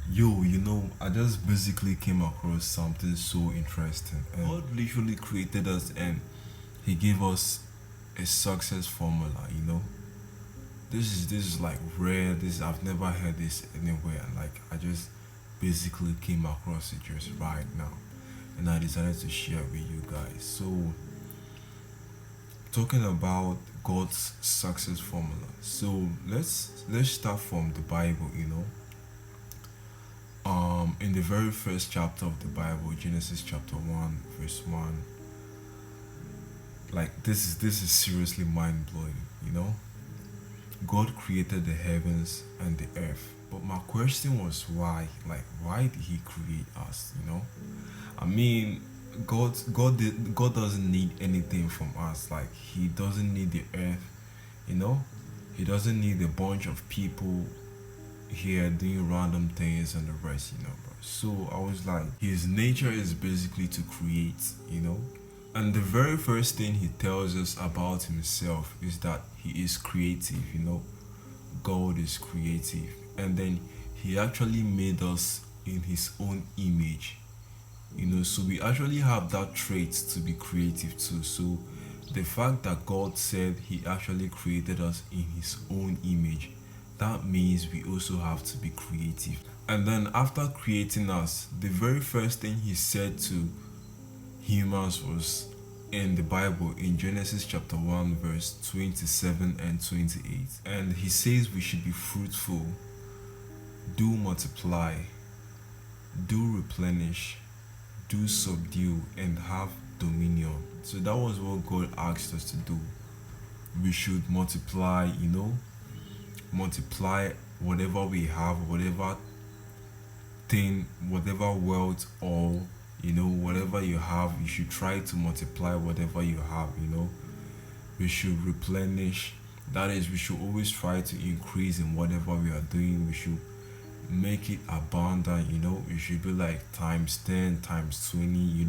Yo, I just basically came across something so interesting. And God literally created us and He gave us a success formula. This is like rare. This I've never heard this anywhere. Like I just basically came across it just right now, and I decided to share with you guys. So talking about God's success formula. So let's start from the Bible. In the very first chapter of the Bible, Genesis chapter 1, verse 1, like this is seriously mind blowing. God created the heavens and the earth. But my question was why? Like why did he create us? I mean, God doesn't need anything from us. Like he doesn't need the earth, you know? He doesn't need a bunch of people here doing random things and the rest, bro. So I was like, his nature is basically to create. And the very first thing he tells us about himself is that he is creative. God is creative. And then he actually made us in his own image. So we actually have that trait to be creative too. So the fact that God said he actually created us in his own image, that means we also have to be creative. And then after creating us, the very first thing he said to humans was in the Bible in Genesis chapter 1 verse 27 and 28. And he says we should be fruitful, do multiply, do replenish, do subdue, and have dominion. So that was what God asked us to do. We should multiply whatever we have, whatever thing, whatever wealth, or whatever you have, you should try to multiply whatever you have. We should replenish. That is, we should always try to increase in whatever we are doing. We should make it abundant. We should be like times 10, times 20.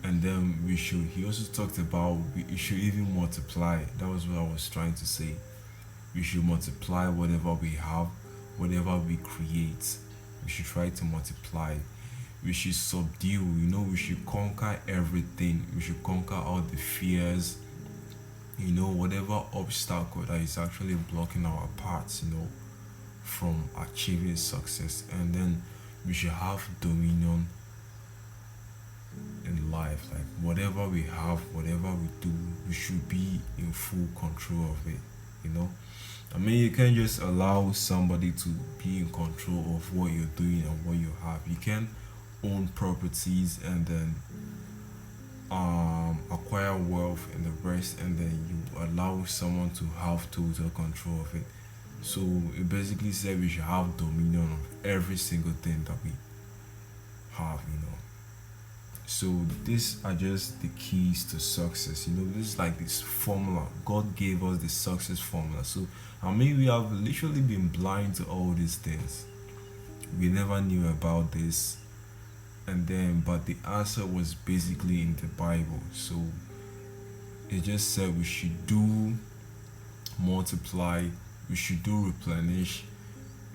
And then he also talked about we should even multiply. That was what I was trying to say. We should multiply whatever we have, whatever we create. We should try to multiply. We should subdue. We should conquer everything. We should conquer all the fears, whatever obstacle that is actually blocking our paths, from achieving success. And then we should have dominion in life. Like whatever we have, whatever we do, we should be in full control of it. I mean, you can't just allow somebody to be in control of what you're doing and what you have. You can't own properties and then acquire wealth and the rest, and then you allow someone to have total control of it. So it basically said we should have dominion of every single thing that we have. So these are just the keys to success. This is like this formula. God gave us the success formula. So I mean we have literally been blind to all these things. We never knew about this. And then but the answer was basically in the Bible. So it just said we should do multiply, we should do replenish,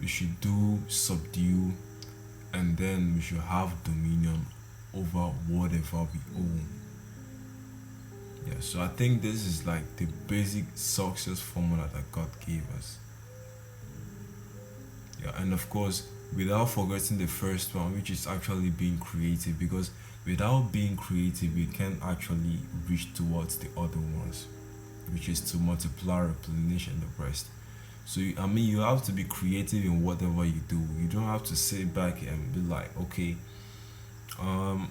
we should do subdue, and then we should have dominion over whatever we own. Yeah, so I think this is like the basic success formula that God gave us. Yeah, and of course, without forgetting the first one, which is actually being creative, because without being creative, we can actually reach towards the other ones, which is to multiply, replenish, and the rest. So, I mean, you have to be creative in whatever you do. You don't have to sit back and be like, okay,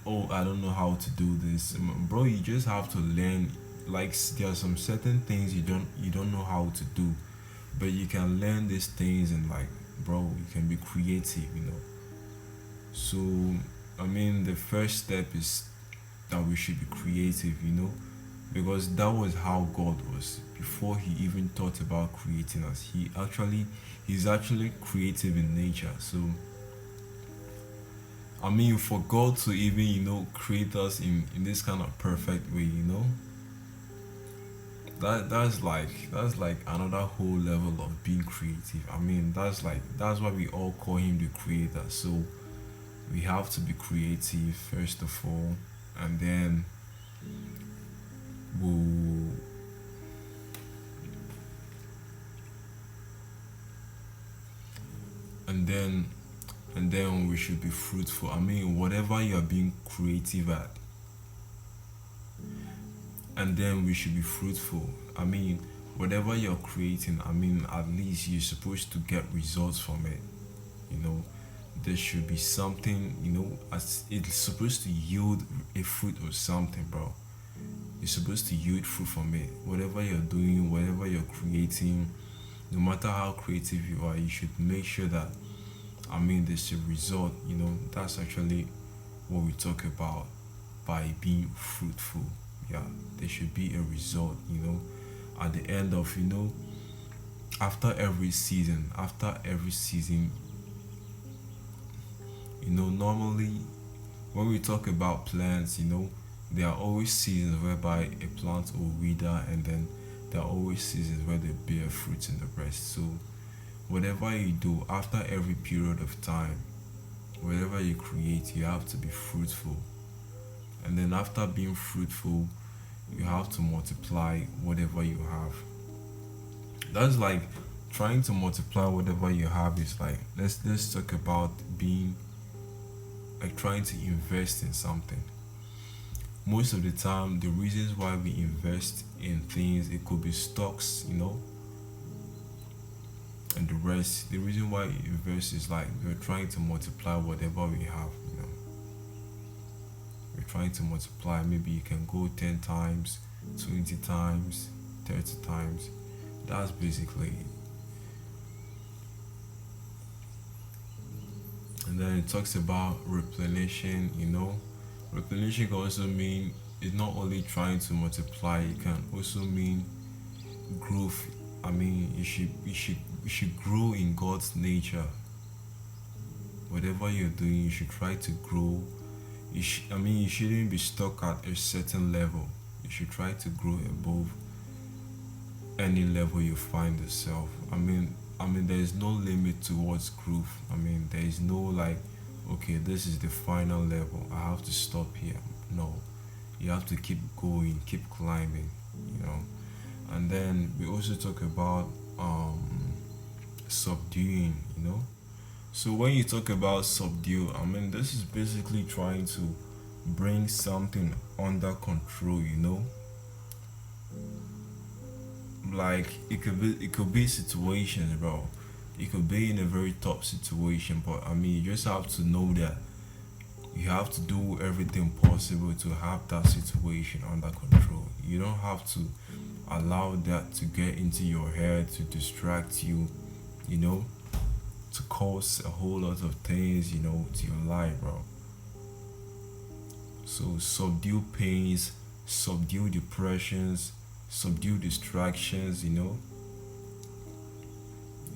oh, I don't know how to do this. Bro, you just have to learn. Like there are some certain things you don't know how to do, but you can learn these things, and like, bro, you can be creative. So I mean the first step is that we should be creative, because that was how God was before he even thought about creating us. He's actually creative in nature. So I mean, for God to even create us in this kind of perfect way, that's like another whole level of being creative. I mean, that's why we all call him the creator. So we have to be creative first of all, and then we'll and then and then we should be fruitful. I mean, whatever you're being creative at, and then we should be fruitful. I mean, whatever you're creating, I mean, at least you're supposed to get results from it. You know, there should be something. You know, as it's supposed to yield a fruit or something, bro. You're supposed to yield fruit from it. Whatever you're doing, whatever you're creating, no matter how creative you are, you should make sure that, I mean, there's a result. You know, that's actually what we talk about by being fruitful. Yeah, there should be a result. You know, at the end of, after every season, normally when we talk about plants, there are always seasons whereby a plant will wither, and then there are always seasons where they bear fruits in the rest. So whatever you do after every period of time, whatever you create, you have to be fruitful. And then after being fruitful, you have to multiply whatever you have. That's like trying to multiply whatever you have is like, let's talk about being like trying to invest in something. Most of the time, the reasons why we invest in things, it could be stocks, and the rest. The reason why we invest is like we're trying to multiply whatever we have. We're trying to multiply. Maybe you can go 10 times, 20 times, 30 times. That's basically it. And then it talks about replenishing. Replenishing can also mean it's not only trying to multiply, it can also mean growth. I mean, you should grow in God's nature. Whatever you're doing, you should try to grow. You shouldn't be stuck at a certain level. You should try to grow above any level you find yourself. I mean, there is no limit towards growth. I mean, there is no like, okay, this is the final level. I have to stop here. No, you have to keep going, keep climbing. You know. And then we also talk about subduing. So when you talk about subdue, I mean, this is basically trying to bring something under control. Like it could be situations, bro. You could be in a very tough situation, but I mean, you just have to know that you have to do everything possible to have that situation under control. You don't have to allow that to get into your head to distract you, you know, to cause a whole lot of things, to your life, bro. So subdue pains, subdue depressions, subdue distractions. You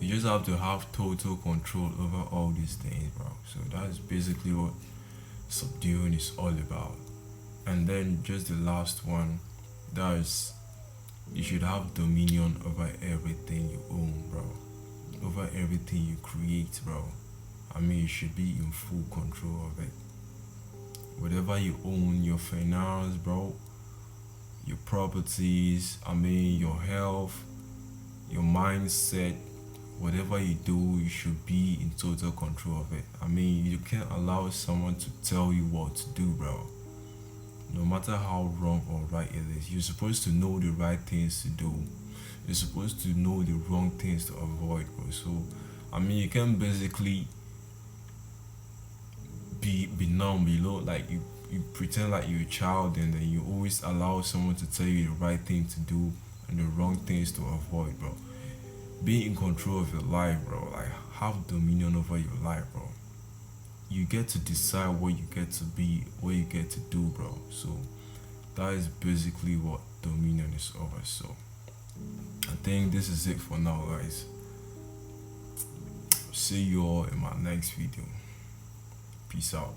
just have to have total control over all these things, bro. So that's basically what subduing is all about. And then just the last one, that is, you should have dominion over everything you own, bro. Over everything you create, bro. I mean, you should be in full control of it. Whatever you own, your finance, bro, your properties, I mean, your health, your mindset, whatever you do, you should be in total control of it. I mean, you can't allow someone to tell you what to do, bro. No matter how wrong or right it is, you're supposed to know the right things to do. You're supposed to know the wrong things to avoid, bro. So, I mean, you can basically be numb, like you pretend like you're a child, and then you always allow someone to tell you the right thing to do and the wrong things to avoid, bro. Be in control of your life, bro. Like, have dominion over your life, bro. You get to decide what you get to be, what you get to do, bro. So that is basically what dominion is over. So I think this is it for now, guys. See you all in my next video. Peace out.